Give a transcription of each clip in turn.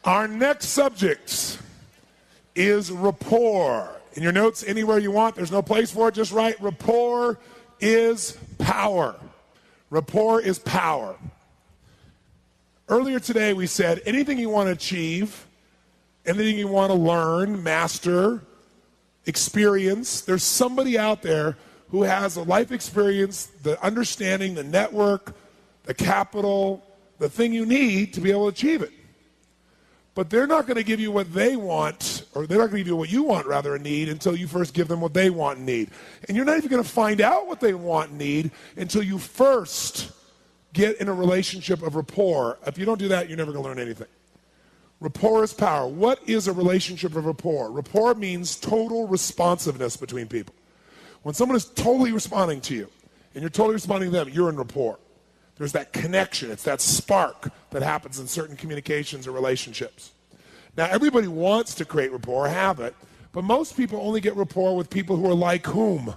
Our next subject is rapport. In your notes, anywhere you want, there's no place for it, just write rapport is power. Rapport is power. Earlier today we said anything you want to achieve, anything you want to learn, master, experience, there's somebody out there who has a life experience, the understanding, the network, the capital, the thing you need to be able to achieve it. But they're not going to give you what they want, or they're not going to give you what you want, rather, and need, until you first give them what they want and need. And you're not even going to find out what they want and need until you first get in a relationship of rapport. If you don't do that, you're never going to learn anything. Rapport is power. What is a relationship of rapport? Rapport means total responsiveness between people. When someone is totally responding to you, and you're totally responding to them, you're in rapport. There's that connection. It's that spark that happens in certain communications or relationships. Now, everybody wants to create rapport, have it, but most people only get rapport with people who are like whom?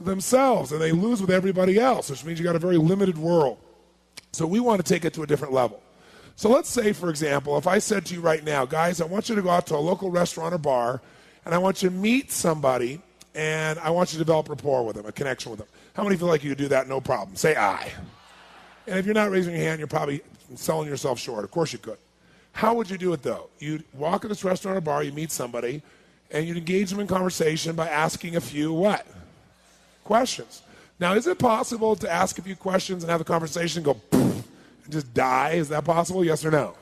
Themselves, and they lose with everybody else, which means you got a very limited world. So we want to take it to a different level. So let's say, for example, if I said to you right now, guys, I want you to go out to a local restaurant or bar, and I want you to meet somebody, and I want you to develop rapport with them, a connection with them. How many feel like you could do that? No problem. Say aye. And if you're not raising your hand, you're probably selling yourself short. Of course you could. How would you do it, though? You'd walk in this restaurant or bar, you meet somebody, and you'd engage them in conversation by asking a few what? Questions. Now, is it possible to ask a few questions and have a conversation and go poof, and just die? Is that possible? Yes or no?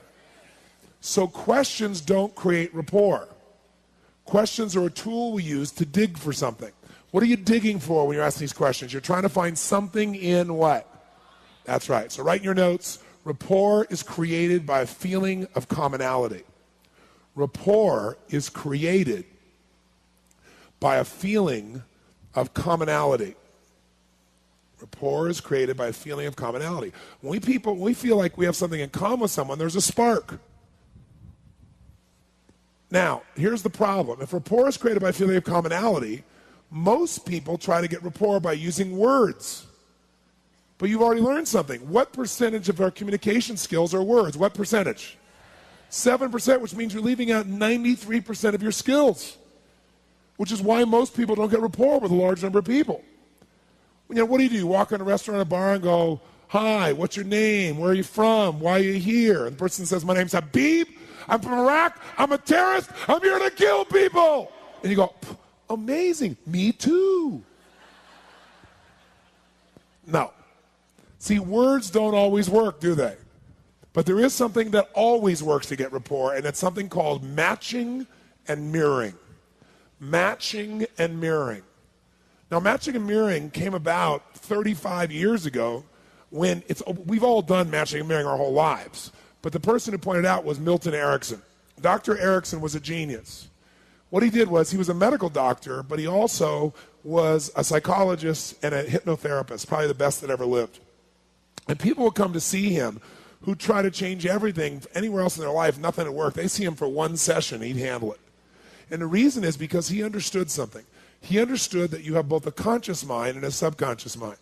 So questions don't create rapport. Questions are a tool we use to dig for something. What are you digging for when you're asking these questions? You're trying to find something in what? That's right. So write in your notes, rapport is created by a feeling of commonality. Rapport is created by a feeling of commonality. Rapport is created by a feeling of commonality. When we feel like we have something in common with someone, there's a spark. Now, here's the problem. If rapport is created by a feeling of commonality, most people try to get rapport by using words. But you've already learned something. What percentage of our communication skills are words? What percentage? 7%, which means you're leaving out 93% of your skills, which is why most people don't get rapport with a large number of people. You know, what do? You walk in a restaurant or a bar and go, hi, what's your name? Where are you from? Why are you here? And the person says, my name's Habib. I'm from Iraq. I'm a terrorist. I'm here to kill people. And you go, amazing. Me too. No. See, words don't always work, do they? But there is something that always works to get rapport, and it's something called matching and mirroring. Matching and mirroring. Now, matching and mirroring came about 35 years ago when we've all done matching and mirroring our whole lives. But the person who pointed out was Milton Erickson. Dr. Erickson was a genius. What he did was he was a medical doctor, but he also was a psychologist and a hypnotherapist, probably the best that ever lived. And people would come to see him who try to change everything anywhere else in their life, nothing would work. They see him for one session, he'd handle it. And the reason is because he understood something. He understood that you have both a conscious mind and a subconscious mind.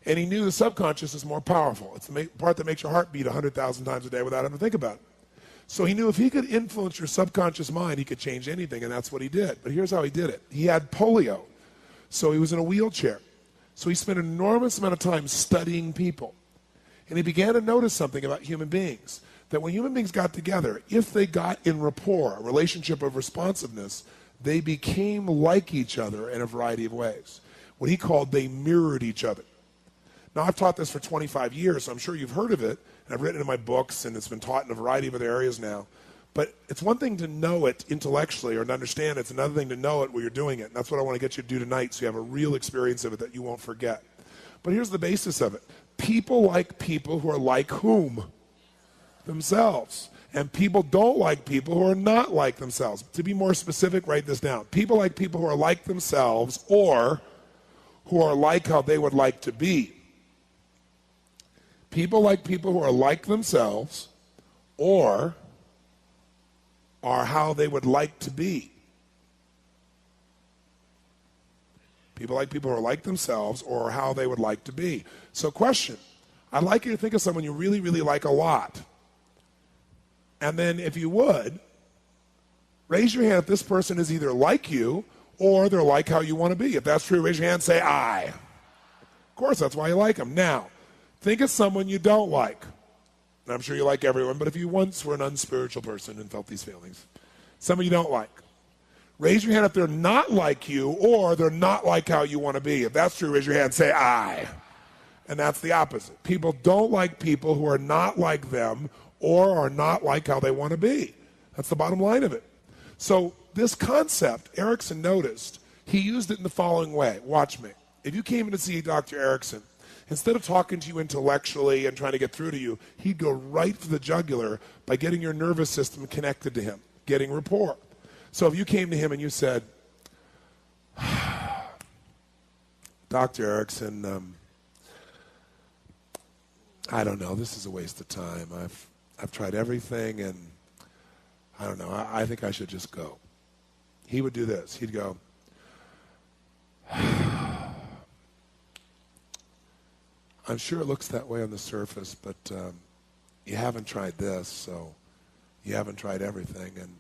And he knew the subconscious is more powerful. It's the part that makes your heart beat 100,000 times a day without having to think about it. So he knew if he could influence your subconscious mind, he could change anything, and that's what he did. But here's how he did it. He had polio, so he was in a wheelchair. So he spent an enormous amount of time studying people. And he began to notice something about human beings, that when human beings got together, if they got in rapport, a relationship of responsiveness, they became like each other in a variety of ways. What he called, they mirrored each other. Now, I've taught this for 25 years, so I'm sure you've heard of it, and I've written it in my books, and it's been taught in a variety of other areas now. But it's one thing to know it intellectually or to understand it. It's another thing to know it while you're doing it. And that's what I want to get you to do tonight so you have a real experience of it that you won't forget. But here's the basis of it. People like people who are like whom? Themselves. And people don't like people who are not like themselves. To be more specific, write this down. People like people who are like themselves or who are like how they would like to be. People like people who are like themselves or are how they would like to be. People like people who are like themselves or how they would like to be. So question, I'd like you to think of someone you really, really like a lot. And then if you would, raise your hand if this person is either like you or they're like how you want to be. If that's true, raise your hand and say, I. Of course, that's why you like them. Now, think of someone you don't like. And I'm sure you like everyone, but if you once were an unspiritual person and felt these feelings, someone you don't like, raise your hand if they're not like you or they're not like how you want to be. If that's true, raise your hand and say, I. And that's the opposite. People don't like people who are not like them or are not like how they want to be. That's the bottom line of it. So this concept, Erickson noticed, he used it in the following way. Watch me. If you came in to see Dr. Erickson, instead of talking to you intellectually and trying to get through to you, he'd go right for the jugular by getting your nervous system connected to him, getting rapport. So if you came to him and you said, Dr. Erickson, I don't know, this is a waste of time. I've tried everything and I don't know, I think I should just go. He would do this. He'd go, I'm sure it looks that way on the surface, but you haven't tried this, so you haven't tried everything, and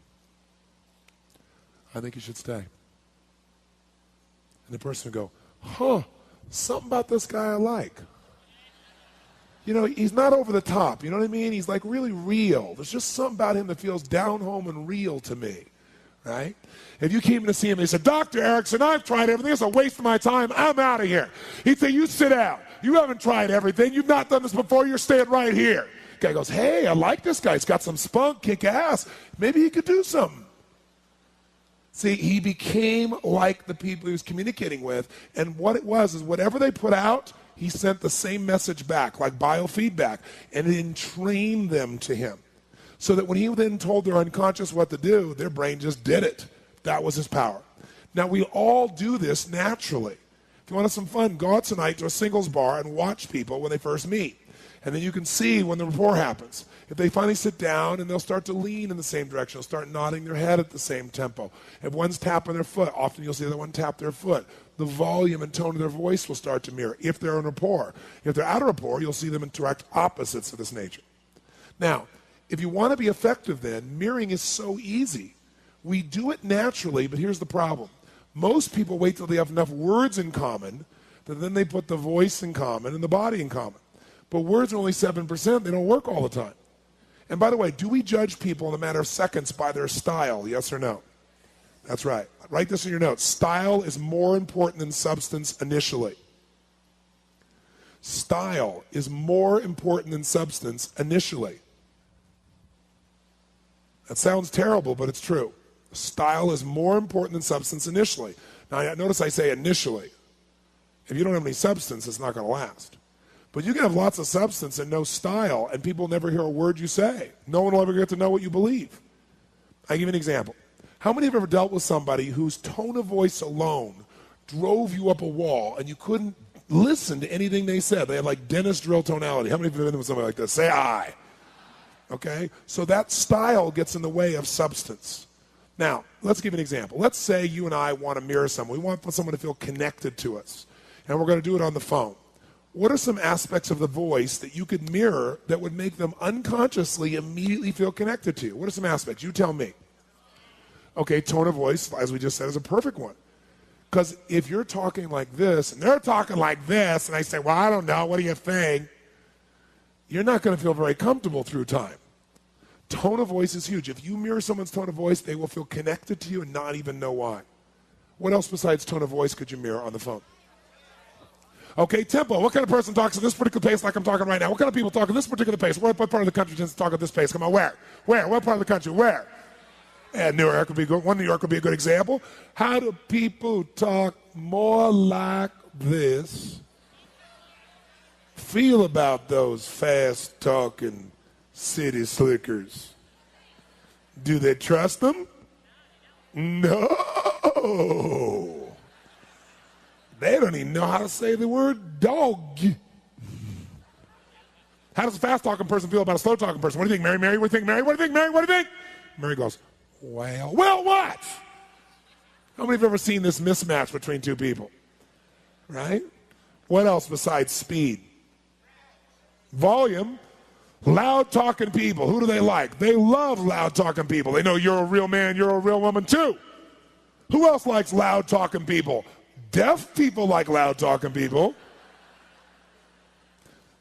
I think you should stay. And the person would go, something about this guy I like. You know, he's not over the top, you know what I mean? He's like really real. There's just something about him that feels down home and real to me, right? If you came in to see him and he said, Dr. Erickson, I've tried everything. It's a waste of my time. I'm out of here. He'd say, you sit down. You haven't tried everything. You've not done this before. You're staying right here. The guy goes, hey, I like this guy. He's got some spunk, kick ass. Maybe he could do something. See, he became like the people he was communicating with, and what it was is whatever they put out, he sent the same message back, like biofeedback, and it entrained them to him. So that when he then told their unconscious what to do, their brain just did it. That was his power. Now, we all do this naturally. If you want to have some fun, go out tonight to a singles bar and watch people when they first meet. And then you can see when the rapport happens. If they finally sit down and they'll start to lean in the same direction, they'll start nodding their head at the same tempo. If one's tapping their foot, often you'll see the other one tap their foot. The volume and tone of their voice will start to mirror if they're in rapport. If they're out of rapport, you'll see them in direct opposites of this nature. Now, if you want to be effective then, mirroring is so easy. We do it naturally, but here's the problem. Most people wait till they have enough words in common that then they put the voice in common and the body in common. But words are only 7%. They don't work all the time. And by the way, do we judge people in a matter of seconds by their style, yes or no? That's right. Write this in your notes. Style is more important than substance initially. Style is more important than substance initially. That sounds terrible, but it's true. Style is more important than substance initially. Now, notice I say initially. If you don't have any substance, it's not going to last. But you can have lots of substance and no style, and people never hear a word you say. No one will ever get to know what you believe. I'll give you an example. How many have ever dealt with somebody whose tone of voice alone drove you up a wall and you couldn't listen to anything they said? They had like dentist drill tonality. How many have been with somebody like this? Say I. Okay? So that style gets in the way of substance. Now, let's give an example. Let's say you and I want to mirror someone. We want someone to feel connected to us, and we're going to do it on the phone. What are some aspects of the voice that you could mirror that would make them unconsciously immediately feel connected to you? What are some aspects? You tell me. Okay, tone of voice, as we just said, is a perfect one. Because if you're talking like this, and they're talking like this, and I say, well, I don't know, what do you think? You're not going to feel very comfortable through time. Tone of voice is huge. If you mirror someone's tone of voice, they will feel connected to you and not even know why. What else besides tone of voice could you mirror on the phone? Okay, tempo. What kind of person talks at this particular pace like I'm talking right now? What kind of people talk at this particular pace? What part of the country tends to talk at this pace? Come on, where? Where? What part of the country? Where? And New York would be good. One New York would be a good example. How do people talk more like this? Feel about those fast-talking city slickers. Do they trust them? No. They don't even know how to say the word dog. How does a fast-talking person feel about a slow-talking person? What do you think, Mary? Mary, what do you think, Mary? What do you think, Mary? What do you think? Mary goes, well, what? How many have ever seen this mismatch between two people? Right? What else besides speed? Volume. Loud talking people, who do they like? They love loud talking people. They know you're a real man, you're a real woman too. Who else likes loud talking people? Deaf people like loud talking people.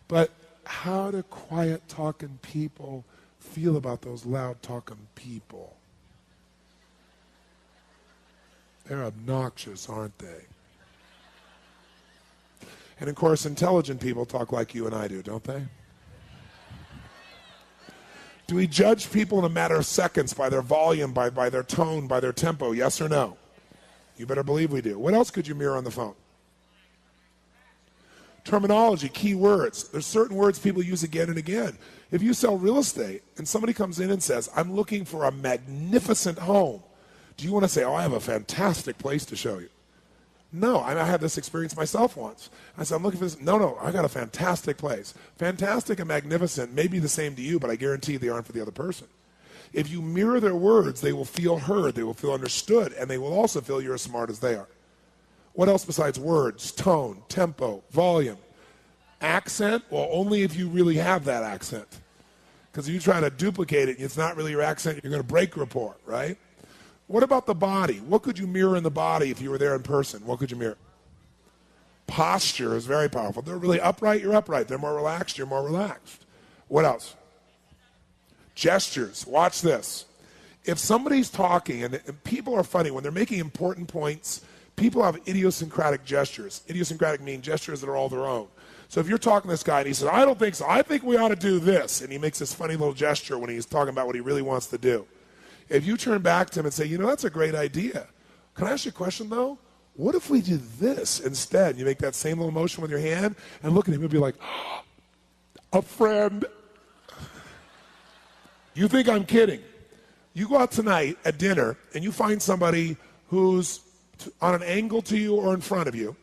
But how do quiet talking people feel about those loud talking people? They're obnoxious, aren't they? And of course, intelligent people talk like you and I do, don't they? Do we judge people in a matter of seconds by their volume, by their tone, by their tempo? Yes or no? You better believe we do. What else could you mirror on the phone? Terminology, key words. There's certain words people use again and again. If you sell real estate and somebody comes in and says, I'm looking for a magnificent home, do you want to say, oh, I have a fantastic place to show you? No, I had this experience myself once. I said, I'm looking for this. No, I got a fantastic place. Fantastic and magnificent may be the same to you, but I guarantee they aren't for the other person. If you mirror their words, they will feel heard, they will feel understood, and they will also feel you're as smart as they are. What else besides words? Tone, tempo, volume. Accent? Well, only if you really have that accent. Because if you try to duplicate it and it's not really your accent, you're going to break rapport, right? What about the body? What could you mirror in the body if you were there in person? What could you mirror? Posture is very powerful. They're really upright, you're upright. They're more relaxed, you're more relaxed. What else? Gestures. Watch this. If somebody's talking, and people are funny, when they're making important points, people have idiosyncratic gestures. Idiosyncratic mean gestures that are all their own. So if you're talking to this guy and he says, I don't think so, I think we ought to do this, and he makes this funny little gesture when he's talking about what he really wants to do. If you turn back to him and say, you know, that's a great idea. Can I ask you a question, though? What if we did this instead? You make that same little motion with your hand and look at him and be like, oh, a friend. You think I'm kidding. You go out tonight at dinner and you find somebody who's on an angle to you or in front of you.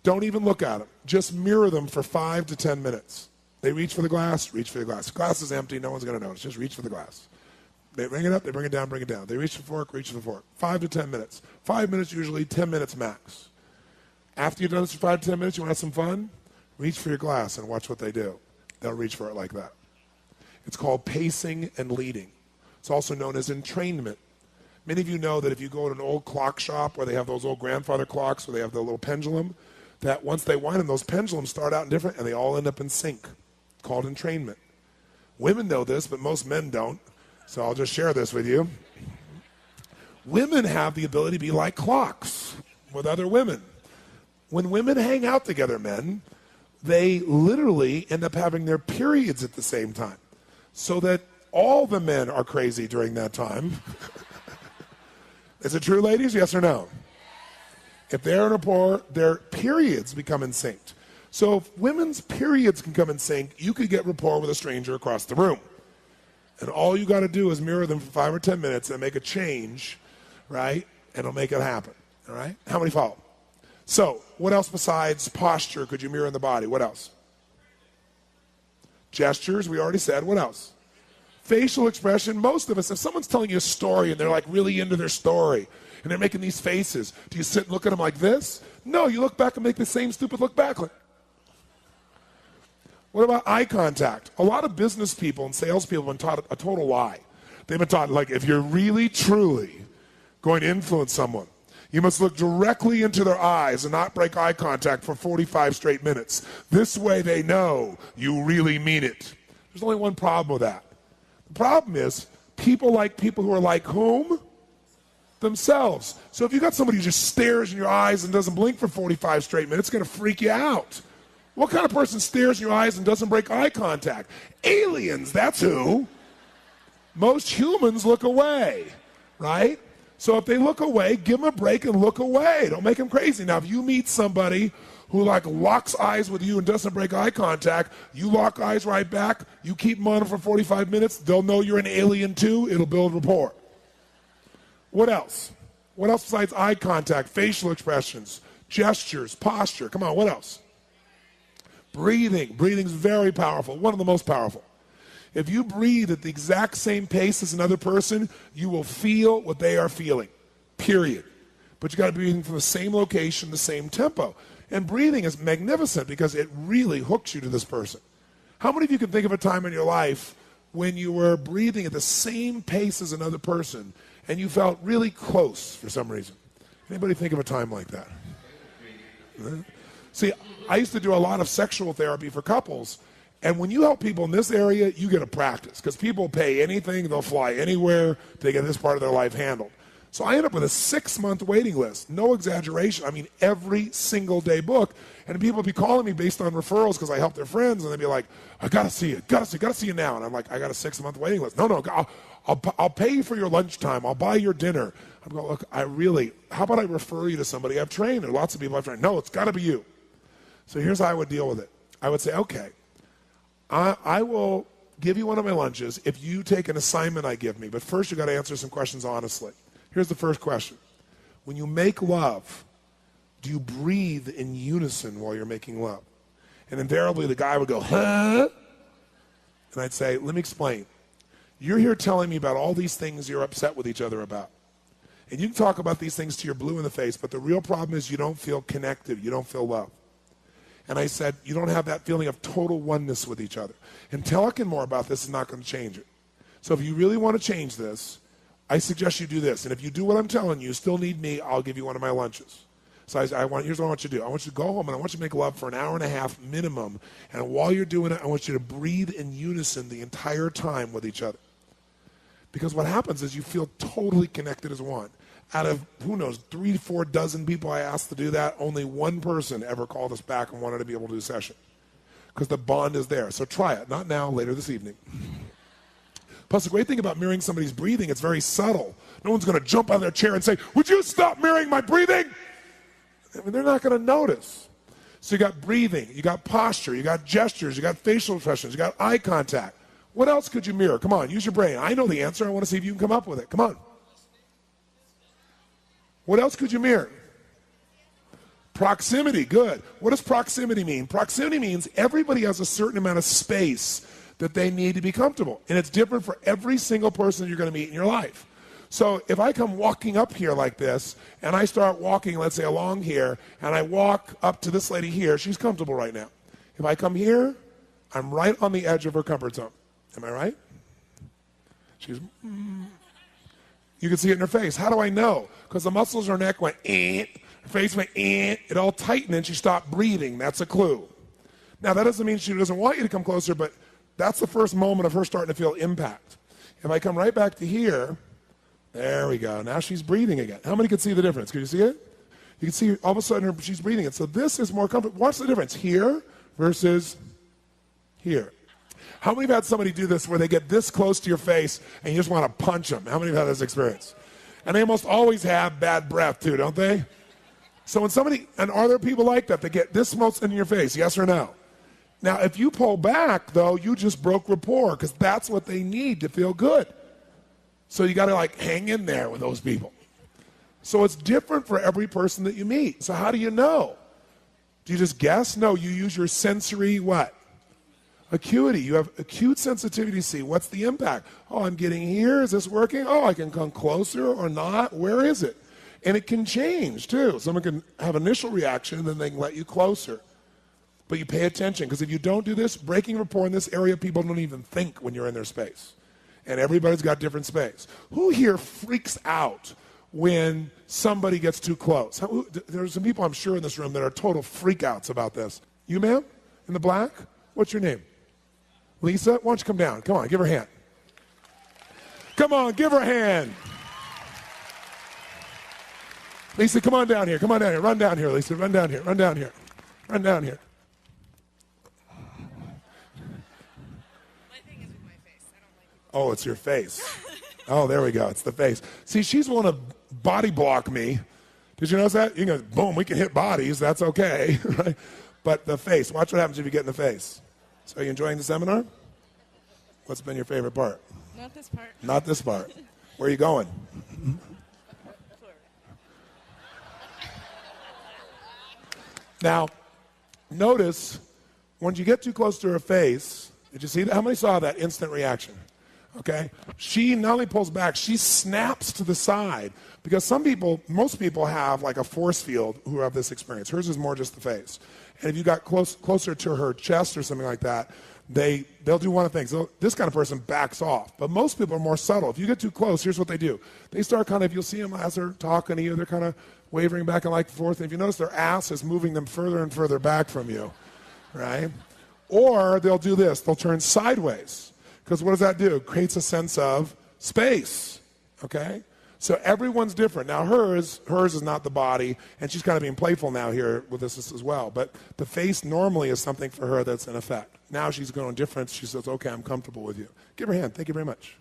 Don't even look at them. Just mirror them for 5 to 10 minutes. They reach for the glass, reach for the glass. The glass is empty, no one's going to notice. Just reach for the glass. They bring it up, they bring it down, bring it down. They reach for the fork, reach for the fork. 5 to 10 minutes. 5 minutes usually, 10 minutes max. After you've done this for 5 to 10 minutes, you want to have some fun? Reach for your glass and watch what they do. They'll reach for it like that. It's called pacing and leading. It's also known as entrainment. Many of you know that if you go to an old clock shop where they have those old grandfather clocks where they have the little pendulum, that once they wind them, those pendulums start out different and they all end up in sync. It's called entrainment. Women know this, but most men don't. So I'll just share this with you. Women have the ability to be like clocks with other women. When women hang out together, men, they literally end up having their periods at the same time. So that all the men are crazy during that time. Is it true, ladies? Yes or no? If they're in rapport, their periods become in sync. So if women's periods can come in sync, you could get rapport with a stranger across the room. And all you got to do is mirror them for 5 or 10 minutes and make a change, right? And it'll make it happen, all right? How many follow? So what else besides posture could you mirror in the body? What else? Gestures, we already said. What else? Facial expression. Most of us, if someone's telling you a story and they're like really into their story and they're making these faces, do you sit and look at them like this? No, you look back and make the same stupid look back. What about eye contact? A lot of business people and salespeople have been taught a total lie. They've been taught, like, if you're really, truly going to influence someone, you must look directly into their eyes and not break eye contact for 45 straight minutes. This way they know you really mean it. There's only one problem with that. The problem is people like people who are like whom? Themselves. So if you got somebody who just stares in your eyes and doesn't blink for 45 straight minutes, it's going to freak you out. What kind of person stares in your eyes and doesn't break eye contact? Aliens, that's who. Most humans look away, right? So if they look away, give them a break and look away. Don't make them crazy. Now, if you meet somebody who like locks eyes with you and doesn't break eye contact, you lock eyes right back, you keep them on them for 45 minutes, they'll know you're an alien too, it'll build rapport. What else? What else besides eye contact, facial expressions, gestures, posture? Come on, what else? Breathing. Breathing's very powerful, one of the most powerful. If you breathe at the exact same pace as another person, you will feel what they are feeling, period. But you got to be breathing from the same location, the same tempo. And breathing is magnificent because it really hooks you to this person. How many of you can think of a time in your life when you were breathing at the same pace as another person and you felt really close for some reason? Anybody think of a time like that? See, I used to do a lot of sexual therapy for couples, and when you help people in this area, you get a practice, because people pay anything, they'll fly anywhere to get this part of their life handled. So I ended up with a 6-month waiting list, no exaggeration. I mean, every single day book, and people would be calling me based on referrals because I help their friends, and they'd be like, I gotta see you, gotta see you now. And I'm like, I got a 6-month waiting list. No, I'll pay you for your lunchtime. I'll buy your dinner. I'm going, look, how about I refer you to somebody I've trained? There are lots of people I've trained. No, it's got to be you. So here's how I would deal with it. I would say, okay, I will give you one of my lunches if you take an assignment I give me. But first, you got to answer some questions honestly. Here's the first question. When you make love, do you breathe in unison while you're making love? And invariably, the guy would go, huh? And I'd say, let me explain. You're here telling me about all these things you're upset with each other about. And you can talk about these things till you're blue in the face, but the real problem is you don't feel connected. You don't feel love. And I said, you don't have that feeling of total oneness with each other. And talking more about this is not going to change it. So if you really want to change this, I suggest you do this. And if you do what I'm telling you, still need me, I'll give you one of my lunches. So here's what I want you to do. I want you to go home and I want you to make love for an hour and a half minimum. And while you're doing it, I want you to breathe in unison the entire time with each other. Because what happens is you feel totally connected as one. Out of, who knows, 3 to 4 dozen people I asked to do that, only one person ever called us back and wanted to be able to do a session. Because the bond is there. So try it. Not now, later this evening. Plus, the great thing about mirroring somebody's breathing, it's very subtle. No one's going to jump out of their chair and say, would you stop mirroring my breathing? I mean, they're not going to notice. So you got breathing, you got posture, you got gestures, you got facial expressions, you got eye contact. What else could you mirror? Come on, use your brain. I know the answer. I want to see if you can come up with it. Come on. What else could you mirror? Proximity, good. What does proximity mean? Proximity means everybody has a certain amount of space that they need to be comfortable. And it's different for every single person you're going to meet in your life. So if I come walking up here like this, and I start walking, let's say, along here, and I walk up to this lady here, she's comfortable right now. If I come here, I'm right on the edge of her comfort zone. Am I right? She's, you can see it in her face. How do I know? Because the muscles in her neck went, her face went, it all tightened, and she stopped breathing. That's a clue. Now, that doesn't mean she doesn't want you to come closer, but that's the first moment of her starting to feel impact. If I come right back to here, there we go. Now she's breathing again. How many can see the difference? Can you see it? You can see all of a sudden she's breathing it. So this is more comfortable. Watch the difference here versus here. How many have had somebody do this where they get this close to your face and you just want to punch them? How many have had this experience? And they almost always have bad breath too, don't they? So when somebody, and are there people like that get this close in your face, yes or no? Now, if you pull back, though, you just broke rapport because that's what they need to feel good. So you got to like hang in there with those people. So it's different for every person that you meet. So how do you know? Do you just guess? No, you use your sensory what? Acuity. You have acute sensitivity to see what's the impact. Oh, I'm getting here. Is this working? Oh, I can come closer or not. Where is it? And it can change too. Someone can have initial reaction and then they can let you closer. But you pay attention because if you don't do this, breaking rapport in this area, people don't even think when you're in their space. And everybody's got different space. Who here freaks out when somebody gets too close? There's some people I'm sure in this room that are total freakouts about this. You, ma'am? In the black? What's your name? Lisa? Why don't you come down? Come on, give her a hand. Come on, give her a hand. Lisa, come on down here. Come on down here. Run down here, Lisa. Run down here. Run down here. Run down here. Oh, it's your face. Oh, there we go. It's the face. See, she's willing to body block me. Did you notice that? You can go, boom, we can hit bodies. That's okay. Right? But the face. Watch what happens if you get in the face. So are you enjoying the seminar? What's been your favorite part? Not this part. Not this part. Where are you going? Now, notice when you get too close to her face, did you see that? How many saw that instant reaction? Okay? She not only pulls back, she snaps to the side. Because most people have like a force field who have this experience. Hers is more just the face. And if you got closer to her chest or something like that, they'll do one of things. This kind of person backs off. But most people are more subtle. If you get too close, here's what they do. They start kind of, you'll see them as they're talking to you, they're kind of wavering back and forth. And if you notice, their ass is moving them further and further back from you, right? Or they'll do this. They'll turn sideways. Because what does that do? It creates a sense of space, okay? So everyone's different. Now hers is not the body, and she's kind of being playful now here with this as well. But the face normally is something for her that's in effect. Now she's going different. She says, okay, I'm comfortable with you. Give her a hand. Thank you very much.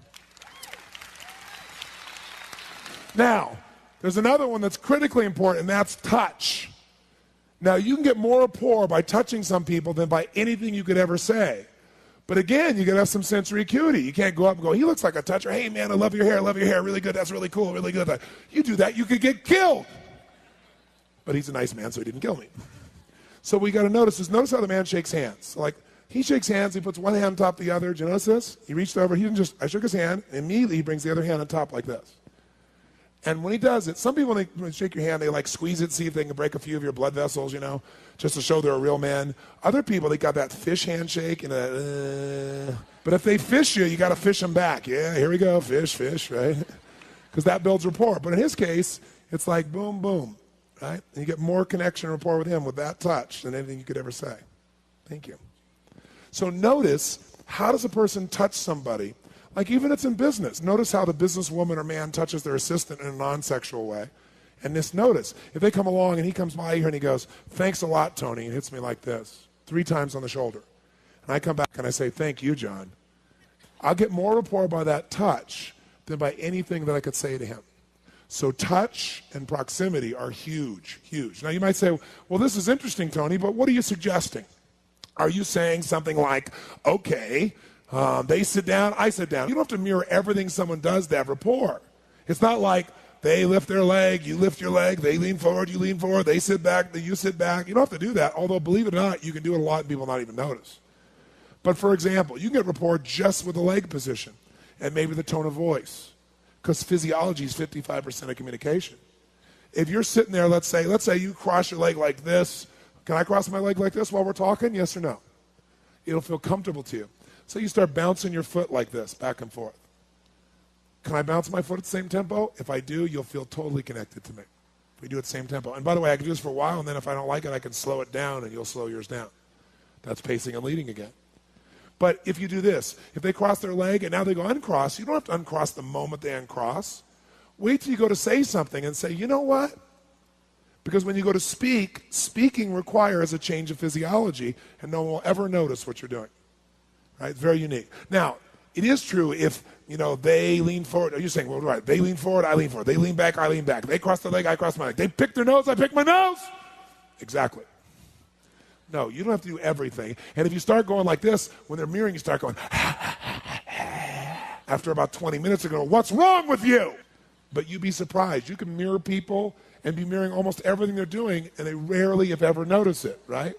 Now, there's another one that's critically important, and that's touch. Now, you can get more rapport by touching some people than by anything you could ever say. But again, you got to have some sensory acuity. You can't go up and go, he looks like a toucher. Hey, man, I love your hair, really good. That's really cool, really good. You do that, you could get killed. But he's a nice man, so he didn't kill me. So we got to notice how the man shakes hands. Like, he shakes hands, he puts one hand on top of the other. Do you notice this? He reached over, I shook his hand, and immediately he brings the other hand on top like this. And when he does it, some people, when they shake your hand, they like squeeze it, see if they can break a few of your blood vessels, just to show they're a real man. Other people, they got that fish handshake. But if they fish you, you got to fish them back. Yeah, here we go, fish, right? Because that builds rapport. But in his case, it's like boom, boom, right? And you get more connection and rapport with him with that touch than anything you could ever say. Thank you. So notice, how does a person touch somebody? Like even it's in business. Notice how the businesswoman or man touches their assistant in a non-sexual way. And notice, if they come along and he comes by here and he goes, thanks a lot, Tony, and hits me like this, 3 times on the shoulder. And I come back and I say, thank you, John. I'll get more rapport by that touch than by anything that I could say to him. So touch and proximity are huge, huge. Now you might say, well, this is interesting, Tony, but what are you suggesting? Are you saying something like, okay, they sit down, I sit down. You don't have to mirror everything someone does to have rapport. It's not like they lift their leg, you lift your leg, they lean forward, you lean forward, they sit back, you sit back. You don't have to do that, although believe it or not, you can do it a lot and people not even notice. But for example, you can get rapport just with the leg position and maybe the tone of voice, because physiology is 55% of communication. If you're sitting there, let's say you cross your leg like this. Can I cross my leg like this while we're talking? Yes or no? It'll feel comfortable to you. So you start bouncing your foot like this, back and forth. Can I bounce my foot at the same tempo? If I do, you'll feel totally connected to me. If we do it at the same tempo. And by the way, I can do this for a while, and then if I don't like it, I can slow it down, and you'll slow yours down. That's pacing and leading again. But if you do this, if they cross their leg, and now they go uncross, you don't have to uncross the moment they uncross. Wait till you go to say something and say, you know what? Because when you go to speak, speaking requires a change of physiology, and no one will ever notice what you're doing. Right? It's very unique. Now, it is true if, they lean forward. Are you saying, well, right, they lean forward, I lean forward. They lean back, I lean back. They cross their leg, I cross my leg. They pick their nose, I pick my nose. Exactly. No, you don't have to do everything. And if you start going like this, when they're mirroring, you start going, after about 20 minutes, they're going, what's wrong with you? But you'd be surprised. You can mirror people and be mirroring almost everything they're doing, and they rarely, if ever, notice it, right?